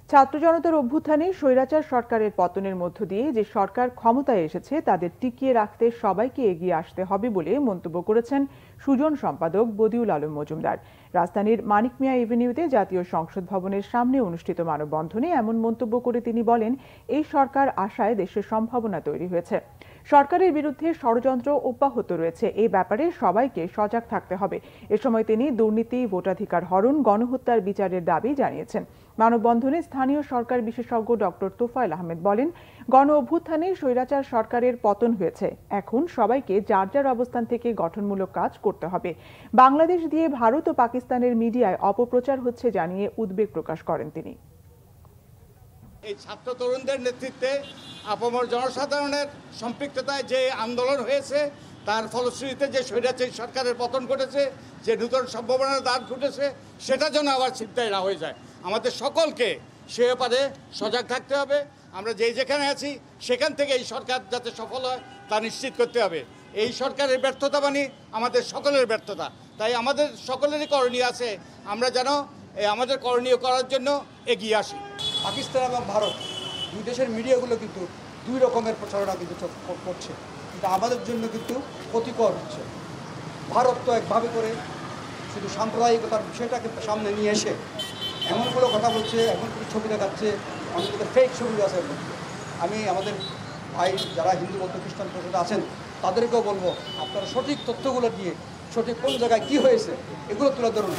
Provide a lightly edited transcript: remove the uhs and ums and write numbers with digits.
ছাত্র জনতার অভ্যুত্থানে স্বৈরাচার সরকারের পতনের মধ্য দিয়ে যে সরকার ক্ষমতায় এসেছে তাদের টিকিয়ে রাখতে সবাইকে এগিয়ে আসতে হবে বলে মন্তব্য করেছেন সুজন সম্পাদক বদিউল আলম মজুমদার। রাজধানীর মানিক মিয়া এভিনিউতে জাতীয় সংসদ ভবনের সামনে অনুষ্ঠিত মানববন্ধনে এমন মন্তব্য করে তিনি বলেন, এই সরকার আসায় দেশের সম্ভাবনা তৈরি হয়েছে। সরকারের বিরুদ্ধে ষড়যন্ত্র অব্যাহত রয়েছে, এই ব্যাপারে সবাইকে সজাগ থাকতে হবে। এ সময় তিনি দুর্নীতি, ভোটাধিকার হরণ, গণহত্যার বিচারের দাবি জানিয়েছেন। মানববন্ধনে স্থানীয় সরকার বিশেষজ্ঞ ডক্টর তোফায়েল আহমেদ বলেন, গণ অভ্যুত্থানে স্বৈরাচার সরকারের পতন হয়েছে, এখন সবাইকে যার যার অবস্থান থেকে গঠনমূলক কাজ করতে হবে। বাংলাদেশ দিয়ে ভারত ও পাকিস্তানের মিডিয়ায় অপপ্রচার হচ্ছে জানিয়ে উদ্বেগ প্রকাশ করেন তিনি। এই ছাত্র তরুণদের নেতৃত্বে আপামর জনসাধারণের সম্পৃক্ততায় যে আন্দোলন হয়েছে, তার ফলশ্রুতিতে যে স্বৈরাচারী সরকারের পতন ঘটেছে, যে নূতন সম্ভাবনার দ্বার ঘটেছে, সেটা যেন আবার চিন্তায় না হয়ে যায়। আমাদের সকলকে সে ব্যাপারে সজাগ থাকতে হবে। আমরা যেখানে আছি সেখান থেকে এই সরকার যাতে সফল হয় তা নিশ্চিত করতে হবে। এই সরকারের ব্যর্থতা মানে আমাদের সকলের ব্যর্থতা। তাই আমাদের সকলেরই করণীয় আছে, আমরা যেন আমাদের করণীয় করার জন্য এগিয়ে আসি। পাকিস্তান এবং ভারত দুই দেশের মিডিয়াগুলো কিন্তু দুই রকমের প্রচারণা কিন্তু করছে, কিন্তু আমাদের জন্য কিন্তু ক্ষতিকর হচ্ছে। ভারত তো একভাবে করে শুধু সাম্প্রদায়িকতার বিষয়টাকে সামনে নিয়ে এসে এমনগুলো কথা বলছে, এমন কিছু ছবি দেখাচ্ছে, অনেক ফেক ছবি আছে। আমি আমাদের ভাই যারা হিন্দু বৌদ্ধ খ্রিস্টান পরিষদে আছেন তাদেরকেও বলবো, আপনারা সঠিক তথ্যগুলো দিয়ে সঠিক কোন জায়গায় কী হয়েছে এগুলো তুলে ধরুন।